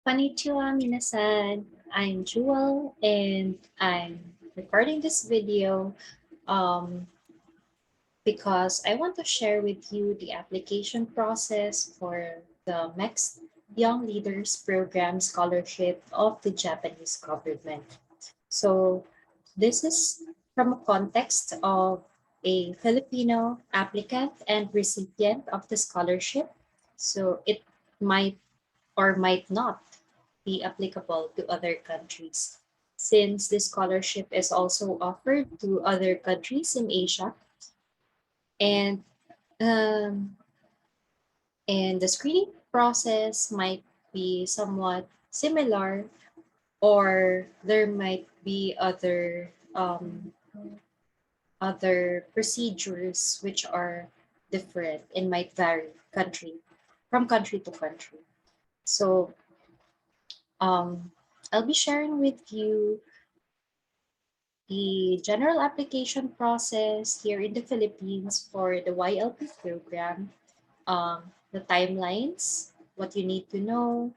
Konnichiwa, minasan. I'm Jewel, and I'm recording this video um, because I want to share with you the application process for the MEXT Young Leaders Program scholarship of the Japanese government. So this is from a context of a Filipino applicant and recipient of the scholarship. So it might or might not be applicable to other countries. Since this scholarship is also offered to other countries in Asia, and um, and the screening process might be somewhat similar, or there might be other procedures which are different and might vary country to country. So I'll be sharing with you the general application process here in the Philippines for the YLP program, the timelines, what you need to know,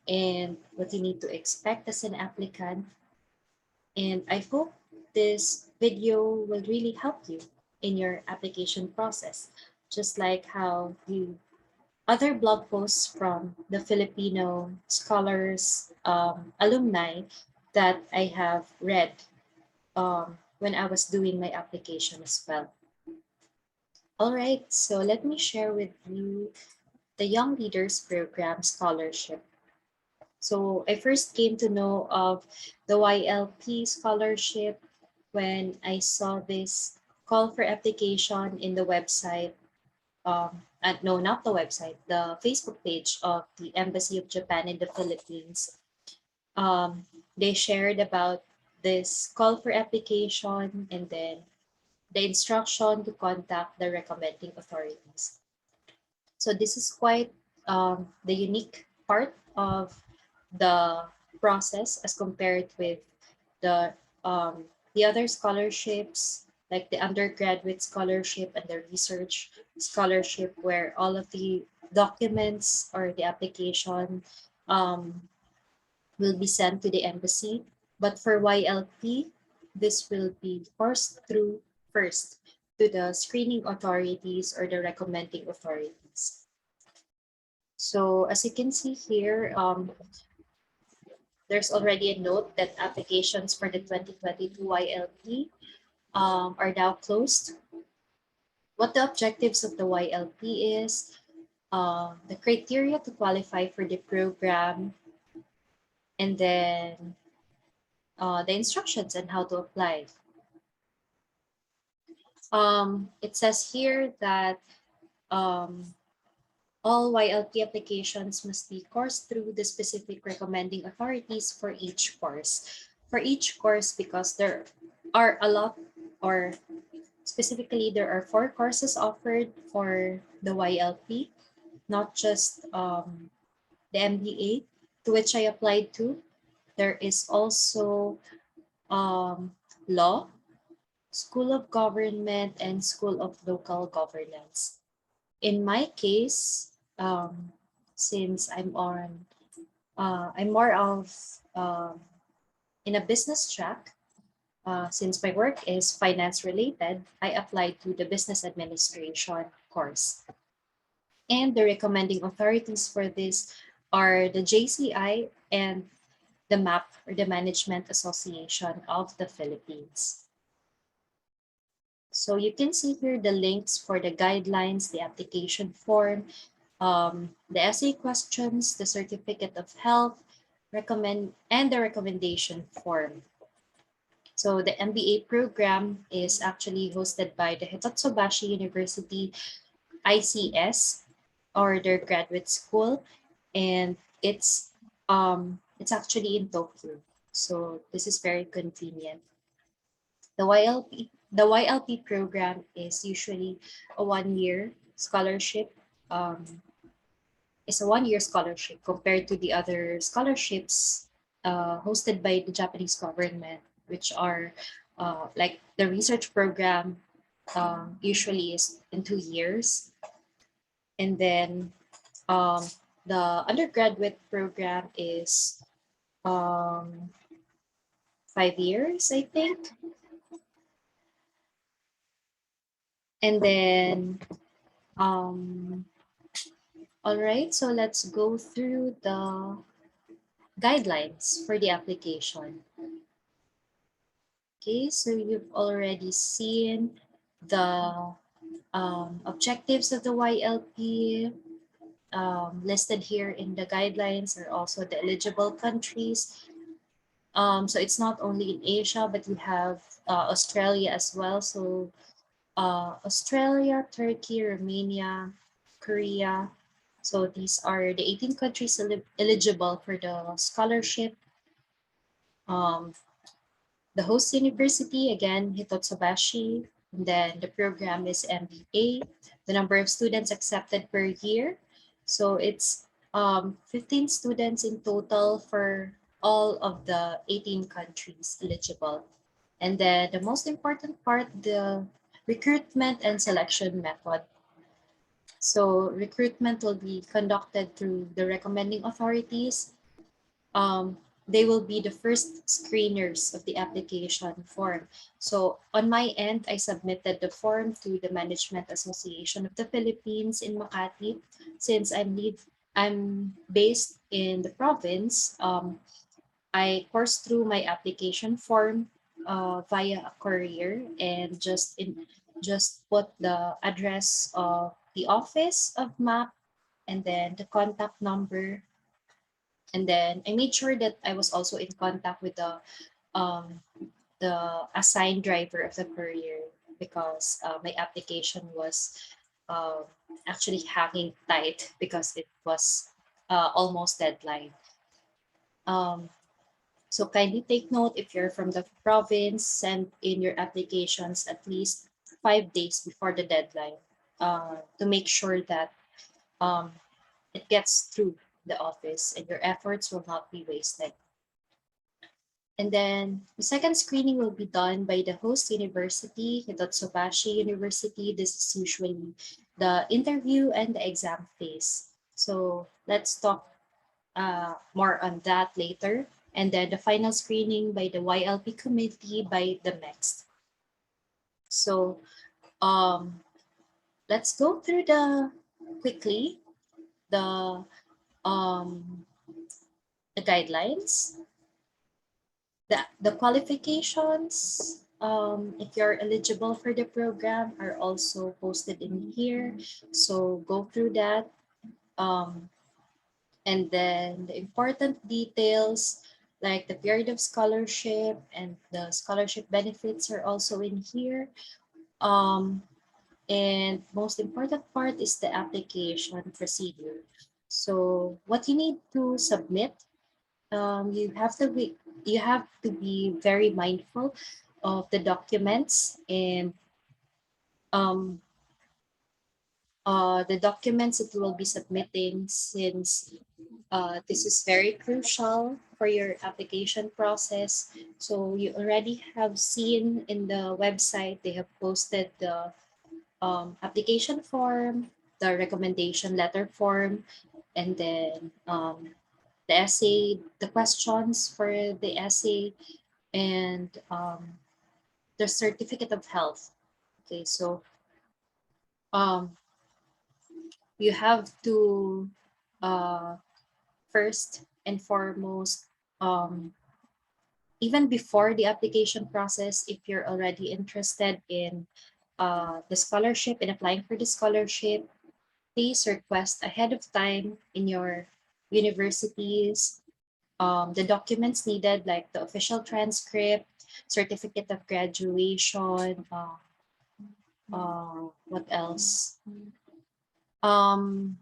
and what you need to expect as an applicant. And I hope this video will really help you in your application process, just like how you other blog posts from the Filipino scholars, alumni that I have read when I was doing my application as well. All right, so let me share with you the Young Leaders Program scholarship. So I first came to know of the YLP scholarship when I saw this call for application in the website. No, not the website, the Facebook page of the Embassy of Japan in the Philippines. They shared about this call for application and then the instruction to contact the recommending authorities. So this is quite the unique part of the process as compared with the other scholarships, like the undergraduate scholarship and the research scholarship, where all of the documents or the application um, will be sent to the embassy. But for YLP, this will be forced through first to the screening authorities or the recommending authorities. So as you can see here, there's already a note that applications for the 2022 YLP are now closed. What the objectives of the YLP is, the criteria to qualify for the program, and then the instructions on how to apply. It says here that all YLP applications must be coursed through the specific recommending authorities for each course. For each course, because there are a lot, or specifically, there are 4 courses offered for the YLP, not just the MBA to which I applied to. There is also law, School of Government, and School of Local Governance. In my case, since I'm more of in a business track, since my work is finance related, I applied to the business administration course. And the recommending authorities for this are the JCI and the MAP, or the Management Association of the Philippines. So you can see here the links for the guidelines, the application form, the essay questions, the certificate of health, and the recommendation form. So the MBA program is actually hosted by the Hitotsubashi University ICS, or their graduate school, and it's actually in Tokyo. So this is very convenient. The YLP program is usually a 1-year scholarship. It's a 1-year scholarship compared to the other scholarships hosted by the Japanese government, which are like the research program usually is in 2 years, and then The undergraduate program is 5 years, I think. And then, all right, so let's go through the guidelines for the application. Okay, so you've already seen the objectives of the YLP listed here in the guidelines are also the eligible countries. So it's not only in Asia, but you have Australia as well. So Australia, Turkey, Romania, Korea. So these are the 18 countries eligible for the scholarship. Um, the host university, again, Hitotsubashi. And then the program is MBA. The number of students accepted per year. So it's 15 students in total for all of the 18 countries eligible. And then the most important part, the recruitment and selection method. So recruitment will be conducted through the recommending authorities. They will be the first screeners of the application form. So on my end, I submitted the form to the Management Association of the Philippines in Makati. Since I'm based in the province, I coursed through my application form via a courier and just put the address of the office of MAP and then the contact number. And then I made sure that I was also in contact with um, the assigned driver of the courier because my application was uh, actually hanging tight because it was almost deadline. Um, So kindly take note, if you're from the province, send in your applications at least 5 days before the deadline to make sure that um, it gets through the office and your efforts will not be wasted. And then the second screening will be done by the host university, Hitotsubashi University. This is usually the interview and the exam phase. So let's talk more on that later. And then the final screening by the YLP committee by the MEXT. So um, let's go through quickly the um, the guidelines, the qualifications. If you're eligible for the program, are also posted in here. So go through that. Um, And then the important details like the period of scholarship and the scholarship benefits are also in here. Um, and most important part is the application procedure. So what you need to submit, you have to be very mindful of the documents and um, the documents that you will be submitting since this is very crucial for your application process. So you already have seen in the website, they have posted the application form, the recommendation letter form, and then the essay, the questions for the essay, and the certificate of health. Okay, so um, you have to uh, first and foremost, even before the application process, if you're already interested in the scholarship and applying for the scholarship, please request ahead of time in your universities the documents needed, like the official transcript, certificate of graduation, what else? Um,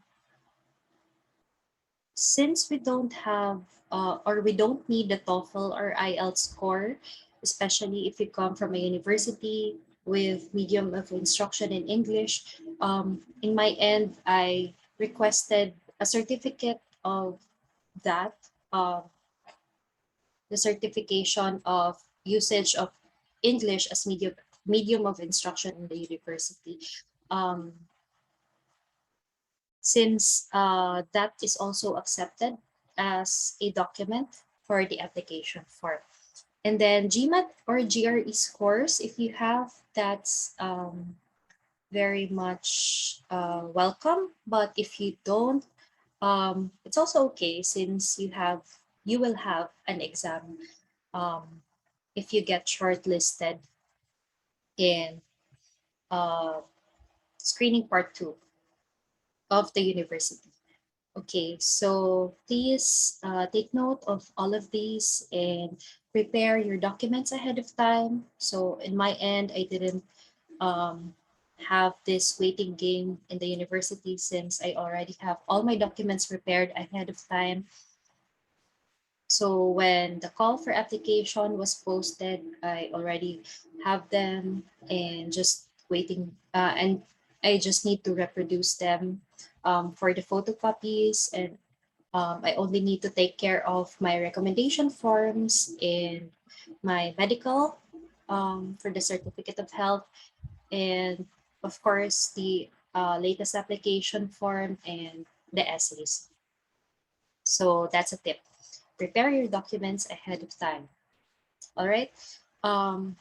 since we don't have or we don't need the TOEFL or IELTS score, especially if you come from a university with medium of instruction in English, in my end, I requested a certificate of that, uh, the certification of usage of English as medium of instruction in the university. Um, since that is also accepted as a document for the application form. And then GMAT or GRE scores, if you have, that's very much welcome. But if you don't, it's also okay, since you will have an exam if you get shortlisted in uh, screening part 2 of the university. Okay, so please take note of all of these and prepare your documents ahead of time. So in my end, I didn't um, have this waiting game in the university, since I already have all my documents prepared ahead of time. So when the call for application was posted, I already have them and just waiting, and I just need to reproduce them for the photocopies, and I only need to take care of my recommendation forms and my medical for the certificate of health, and of course the latest application form and the essays. So that's a tip. Prepare your documents ahead of time. All right. Um,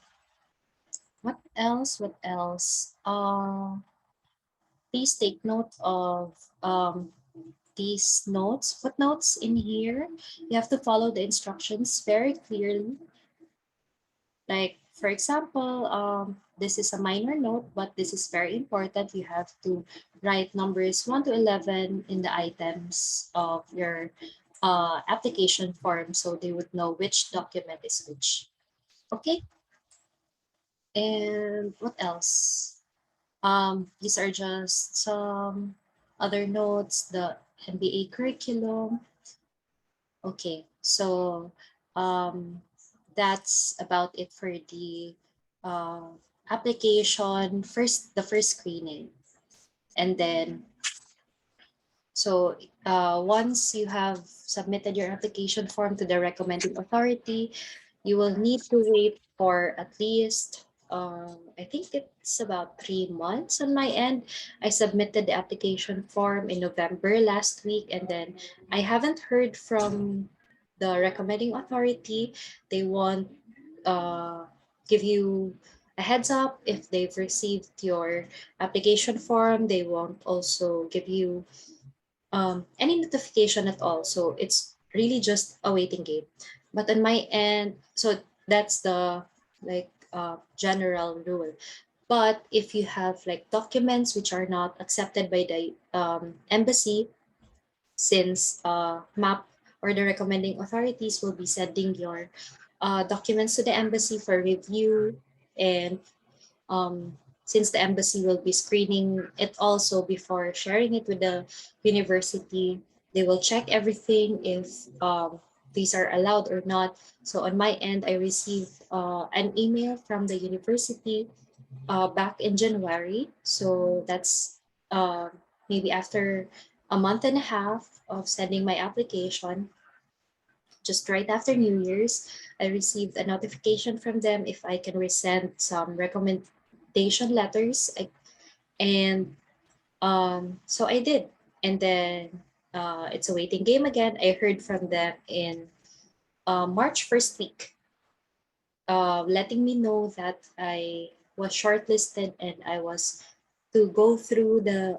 what else? What else? Please take note of these notes, footnotes in here. You have to follow the instructions very clearly. Like, for example, this is a minor note, but this is very important. You have to write numbers 1 to 11 in the items of your application form, so they would know which document is which. Okay. And what else? These are just some other notes, the MBA curriculum. Okay, so that's about it for the application, the first screening. And then, so once you have submitted your application form to the recommending authority, you will need to wait for at least, I think it's about 3 months on my end. I submitted the application form in November last week, and then I haven't heard from the recommending authority. They won't give you a heads up if they've received your application form. They won't also give you any notification at all. So it's really just a waiting game. But on my end, so that's the like general rule. But if you have like documents which are not accepted by the embassy, since MAP or the recommending authorities will be sending your documents to the embassy for review, and um, since the embassy will be screening it also before sharing it with the university, they will check everything if these are allowed or not. So on my end, I received an email from the university back in January. So that's uh, maybe after a month and a half of sending my application, just right after New Year's, I received a notification from them if I can resend some recommendation letters. And so I did. And then it's a waiting game again. I heard from them in March first week, letting me know that I was shortlisted and I was to go through the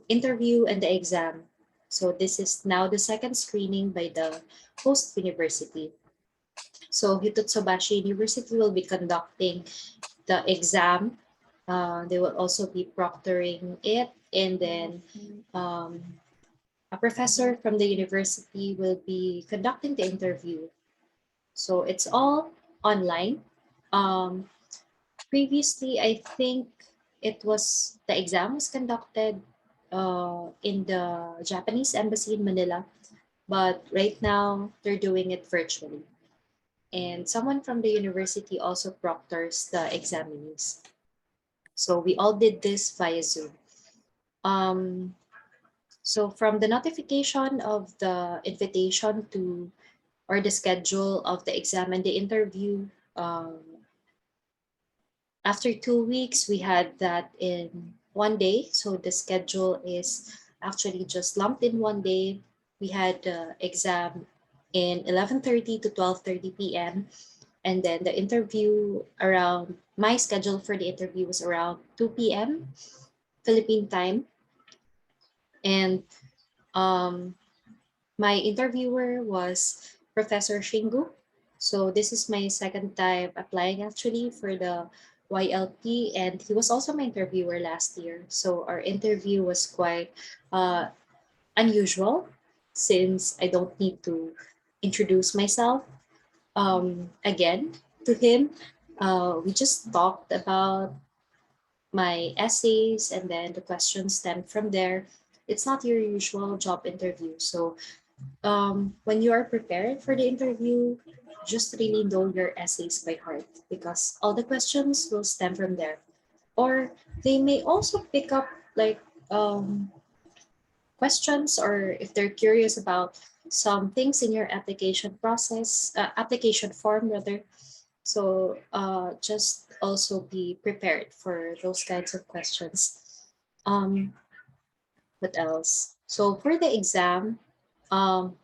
interview and the exam. So this is now the second screening by the host university. So Hitotsubashi University will be conducting the exam. They will also be proctoring it, and then a professor from the university will be conducting the interview. So it's all online. Um, Previously, I think the exam was conducted in the Japanese embassy in Manila, but right now they're doing it virtually. And someone from the university also proctors the examinees. So we all did this via Zoom. Um, so from the notification of the invitation to or the schedule of the exam and the interview, after 2 weeks, we had that in one day. So the schedule is actually just lumped in one day. We had the exam in 11:30 to 12:30 p.m. And then the interview around my schedule for the interview was around 2 p.m. Philippine time. And um, my interviewer was Professor Shingu. So this is my second time applying actually for the YLP, and he was also my interviewer last year. So our interview was quite uh, unusual since I don't need to introduce myself again to him. We just talked about my essays, and then the questions stemmed from there. It's not your usual job interview. So when you are prepared for the interview, just really know your essays by heart because all the questions will stem from there. Or they may also pick up like questions, or if they're curious about some things in your application process, application form rather. So just also be prepared for those kinds of questions. Um, what else? So for the exam, um,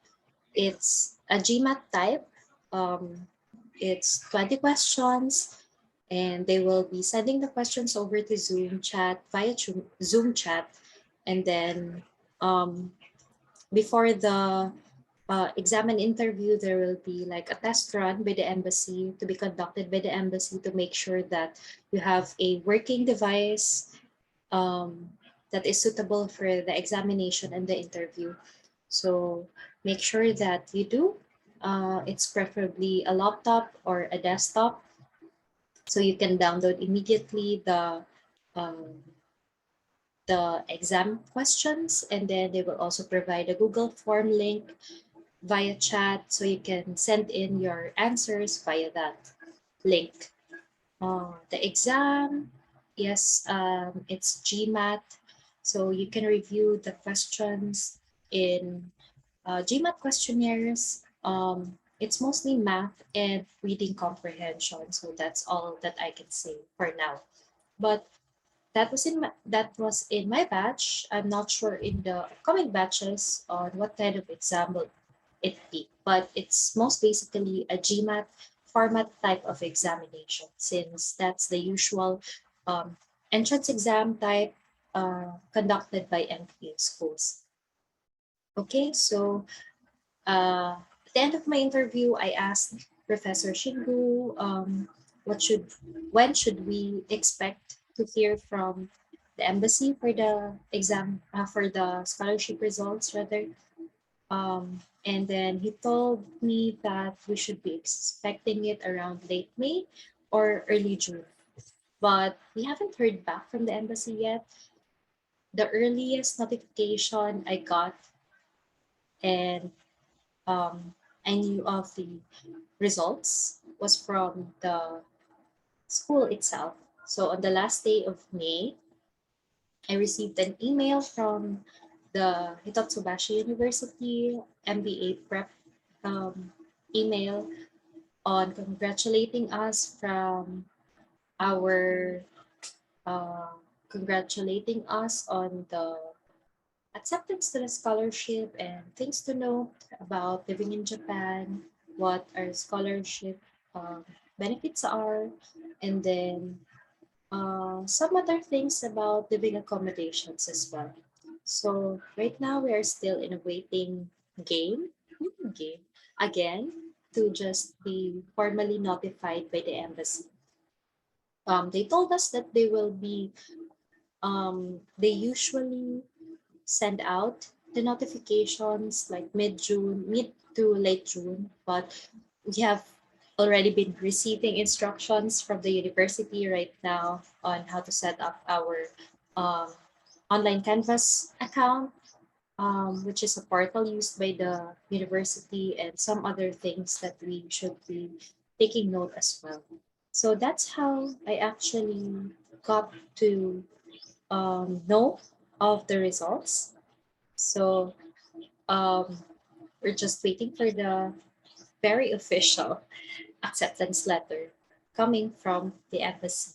it's a GMAT type. Um, it's 20 questions, and they will be sending the questions over to Zoom chat via Zoom chat. And then um, before the exam and interview, there will be like a test run by the embassy to be conducted by the embassy to make sure that you have a working device um, that is suitable for the examination and the interview. So make sure that you do. It's preferably a laptop or a desktop, so you can download immediately um, the exam questions, and then they will also provide a Google form link via chat, so you can send in your answers via that link. The exam, yes, it's GMAT, so you can review the questions in GMAT questionnaires. It's mostly math and reading comprehension, so that's all that I can say for now. But that was in my batch. I'm not sure in the upcoming batches on what kind of exam will it be, but it's most basically a GMAT format type of examination, since that's the usual um, entrance exam type conducted by MPA schools. Okay, so at the end of my interview, I asked Professor Shingu, when should we expect to hear from the embassy for the exam, for the scholarship results rather. And then he told me that we should be expecting it around late May or early June. But we haven't heard back from the embassy yet. The earliest notification I got, and um, I knew of the results, was from the school itself. So on the last day of May, I received an email from the Hitotsubashi University MBA prep um, email on congratulating us from our congratulating us on the acceptance to the scholarship and things to know about living in Japan, what our scholarship benefits are, and then some other things about living accommodations as well. So right now we are still in a waiting game, game again to just be formally notified by the embassy. They told us that they usually send out the notifications like mid to late June, but we have already been receiving instructions from the university right now on how to set up our um, online Canvas account, which is a portal used by the university, and some other things that we should be taking note as well. So that's how I actually got to know of the results. So um, we're just waiting for the very official acceptance letter coming from the embassy.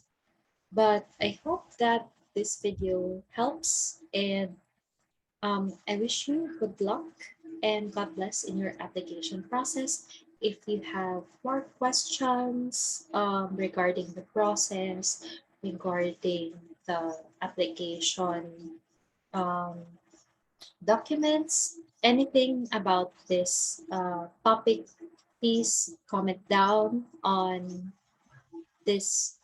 But I hope that this video helps, and I wish you good luck and God bless in your application process. If you have more questions regarding the process, regarding the application um, documents, anything about this topic, please comment down on this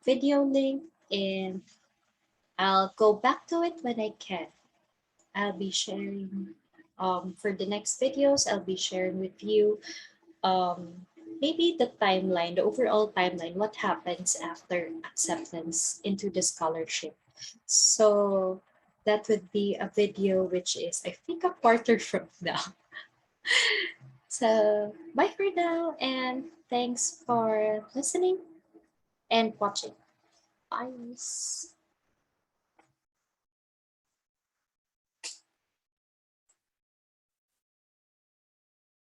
video link and I'll go back to it when I can. I'll be sharing for the next videos, I'll be sharing with you maybe the timeline, the overall timeline, what happens after acceptance into the scholarship. So that would be a video which is, I think, a quarter from now. So bye for now, and thanks for listening and watching. Bye.